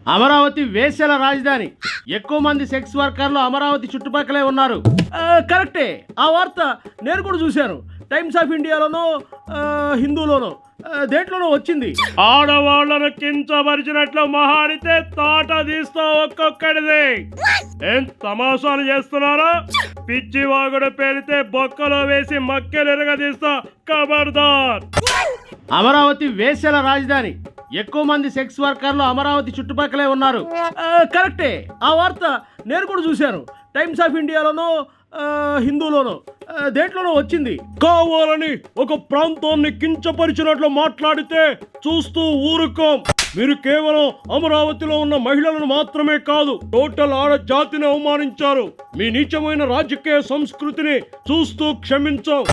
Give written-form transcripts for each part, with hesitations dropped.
అమరావతి వేశ్యల రాజధాని. ఎక్కువ మంది సెక్స్ వర్కర్లు అమరావతి చుట్టుపక్కలే ఉన్నారు. కరెక్టే, ఆ వార్త నేను కూడా చూశాను. టైమ్స్ ఆఫ్ ఇండియాలోనో హిందూలోనో దేంట్లోనో వచ్చింది. ఆడవాళ్లను కించపరిచినట్లు మహాడితే తాట తీస్తా ఒక్కొక్కడిది. ఏం తమాషాలు చేస్తున్నారా? పిచ్చి వాగుడు పేలితే బొక్కలో వేసి మక్కెలు తీస్తా, ఖబర్దార్. అమరావతి వేశ్యల రాజధాని. ఎక్కువ మంది సెక్స్ వర్కర్లు అమరావతి చుట్టుపక్కలే ఉన్నారు. కరెక్టే, ఆ వార్త నేను కూడా చూశాను. టైమ్స్ ఆఫ్ ఇండియాలోనో హిందూలోనో దేంట్లోనో వచ్చింది. కావాలని ఒక ప్రాంతాన్ని కించపరిచినట్లు మాట్లాడితే చూస్తూ ఊరుకోం. మీరు కేవలం అమరావతిలో ఉన్న మహిళలను మాత్రమే కాదు, టోటల్ ఆడ జాతిని అవమానించారు. మీ నీచమైన రాజకీయ సంస్కృతిని చూస్తూ క్షమించాం.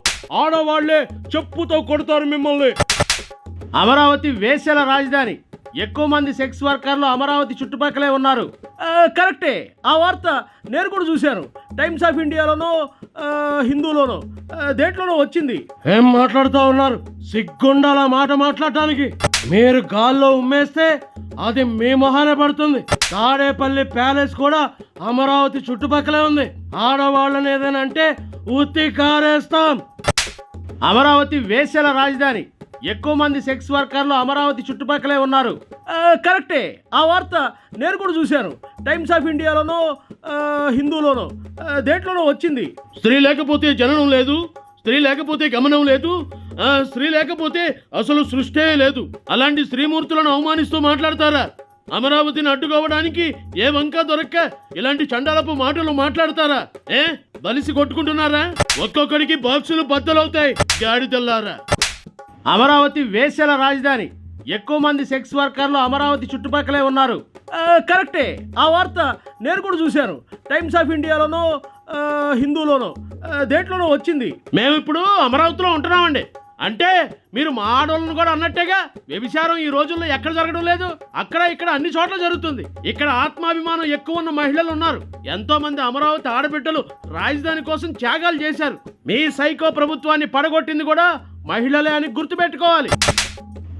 ఆడవాళ్లే చెప్పుతో కొడతారు మిమ్మల్ని. అమరావతి వేశ్యల రాజధాని. ఎక్కువ మంది సెక్స్ వర్కర్లు అమరావతి చుట్టుపక్కలే ఉన్నారు. కరెక్టే, ఆ వార్త నేను కూడా చూశాను. టైమ్స్ ఆఫ్ ఇండియాలోనో హిందూలోనో దేంట్లోనో వచ్చింది. ఏం మాట్లాడుతూ ఉన్నారు? సిగ్గుండాల మాట మాట్లాడటానికి. మీరు గాల్లో ఉమ్మేస్తే అది మీ మొహానే పడుతుంది. తాడేపల్లి ప్యాలెస్ కూడా అమరావతి చుట్టుపక్కలే ఉంది. ఆడవాళ్ళని ఏదైనా అంటే ఉత్తి కారేస్తాం. అమరావతి వేశ్యల రాజధాని. ఎక్కువ మంది సెక్స్ వర్కర్లు అమరావతి చుట్టుపక్కలే ఉన్నారు. కరెక్టే, ఆ వార్త నేను కూడా చూశాను. టైమ్స్ ఆఫ్ ఇండియాలోనో హిందూలోనో దేంట్లోనో వచ్చింది. స్త్రీ లేకపోతే జననం లేదు, స్త్రీ లేకపోతే గమనం లేదు, స్త్రీ లేకపోతే అసలు సృష్టే లేదు. అలాంటి స్త్రీమూర్తులను అవమానిస్తూ మాట్లాడతారా? అమరావతిని అడ్డుకోవడానికి ఏ వంక దొరక్క ఇలాంటి చండాలపు మాటలు మాట్లాడతారా? బలిసి కొట్టుకుంటున్నారా? ఒక్కొక్కడికి బాక్సులు బద్దలవుతాయి, గాడిదల్లారా. అమరావతి వేశ్యల రాజధాని. ఎక్కువ మంది సెక్స్ వర్కర్లు అమరావతి చుట్టుపక్కలే ఉన్నారు. కరెక్టే, ఆ వార్త నేను కూడా చూశాను. టైమ్స్ ఆఫ్ ఇండియాలోనో హిందూలోనో దేంట్లోనో వచ్చింది. మేము ఇప్పుడు అమరావతిలో ఉంటున్నామండి అంటే మీరు మా ఆడవాళ్ళను కూడా అన్నట్టేగా. వ్యభిచారం ఈ రోజుల్లో ఎక్కడ జరగడం లేదు, అక్కడ ఇక్కడ అన్ని చోట్ల జరుగుతుంది. ఇక్కడ ఆత్మాభిమానం ఎక్కువ ఉన్న మహిళలు ఉన్నారు. ఎంతో మంది అమరావతి ఆడబిడ్డలు రాజధాని కోసం త్యాగాలు చేశారు. మీ సైకో ప్రభుత్వాన్ని పడగొట్టింది కూడా మహిళలే అని గుర్తుపెట్టుకోవాలి.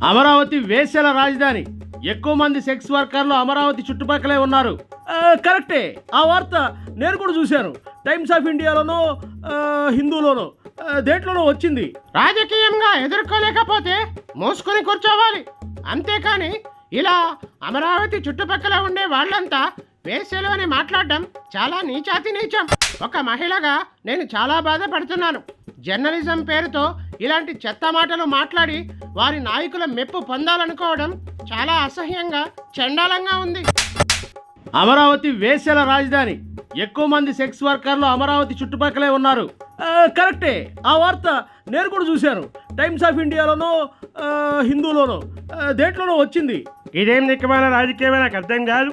అమరావతి వేశ్యల రాజధాని. ఎక్కువ మంది సెక్స్ వర్కర్లు అమరావతి చుట్టుపక్కలే ఉన్నారు. కరెక్టే, ఆ వార్త నేను కూడా చూశాను. టైమ్స్ ఆఫ్ ఇండియాలోనో హిందూలోనో దేంట్లోనో వచ్చింది. రాజకీయంగా ఎదుర్కోలేకపోతే మోసుకొని కూర్చోవాలి, అంతేకాని ఇలా అమరావతి చుట్టుపక్కల ఉండే వాళ్ళంతా వేశ్యలు అని మాట్లాడడం చాలా నీచాతి నీచం. ఒక మహిళగా నేను చాలా బాధపడుతున్నాను. జర్నలిజం పేరుతో ఇలాంటి చెత్త మాటలు మాట్లాడి వారి నాయకుల మెప్పు పొందాలనుకోవడం చాలా అసహ్యంగా, చండాలంగా ఉంది. అమరావతి వేశ్యల రాజధాని. ఎక్కువ మంది సెక్స్ వర్కర్లు అమరావతి చుట్టుపక్కలే ఉన్నారు. కరెక్టే, ఆ వార్త నేను కూడా చూశాను. టైమ్స్ ఆఫ్ ఇండియాలోనో హిందూలోనో దేంట్లోనో వచ్చింది. ఇదేం నిక్కమైన రాజకీయమే నాకు అర్థం కాదు.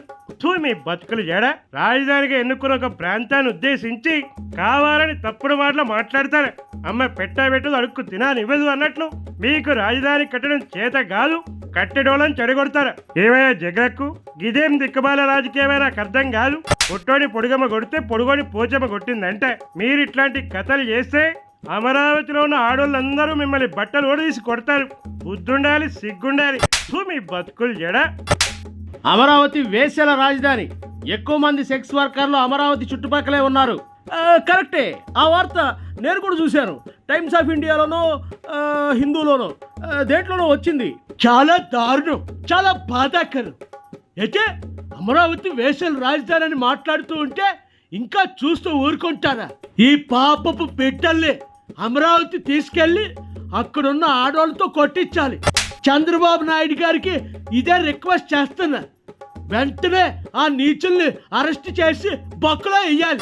మీ బతుకులు జడ. రాజధానికి ఎన్నుకున్న ఒక ప్రాంతాన్ని ఉద్దేశించి కావాలని తప్పుడు మాటలు మాట్లాడతారు. అమ్మ పెట్టబెట్టదు అడుక్కు తినానివ్వదు అన్నట్లు మీకు రాజధాని కట్టడం చేత కాదు, కట్టెడోళ్ళని చెడగొడతారు. ఏమైనా జగక్కు ఇదేం దిక్కుమాల రాజకీయమే నాకు అర్థం కాదు. పొట్టోని పొడుగమ్మ కొడితే పొడుగోని పోచమ్మ కొట్టిందంటే మీరు ఇట్లాంటి కథలు చేస్తే అమరావతిలో ఉన్న ఆడోళ్ళందరూ మిమ్మల్ని బట్టలు ఓడదీసి కొడతారు. బుద్ధుండాలి, సిగ్గుండాలి. మీ బతుకులు జడ. అమరావతి వేశ్యల రాజధాని. ఎక్కువ మంది సెక్స్ వర్కర్లు అమరావతి చుట్టుపక్కలే ఉన్నారు. కరెక్టే, ఆ వార్త నేను కూడా చూశాను. టైమ్స్ ఆఫ్ ఇండియాలోనో హిందూలోనో దేంట్లోనో వచ్చింది. చాలా దారుణం, చాలా బాధాకరం. అయితే అమరావతి వేశ్యల రాజధాని అని మాట్లాడుతూ ఉంటే ఇంకా చూస్తూ ఊరుకుంటారా? ఈ పాపపు పెట్టల్లే అమరావతి తీసుకెళ్ళి అక్కడున్న ఆడవాళ్ళతో కొట్టించాలి. చంద్రబాబు నాయుడు గారికి ఇదే రిక్వెస్ట్ చేస్తున్నా. వెంటనే ఆ నీచుల్ని అరెస్ట్ చేసి బొక్కలో వేయాలి.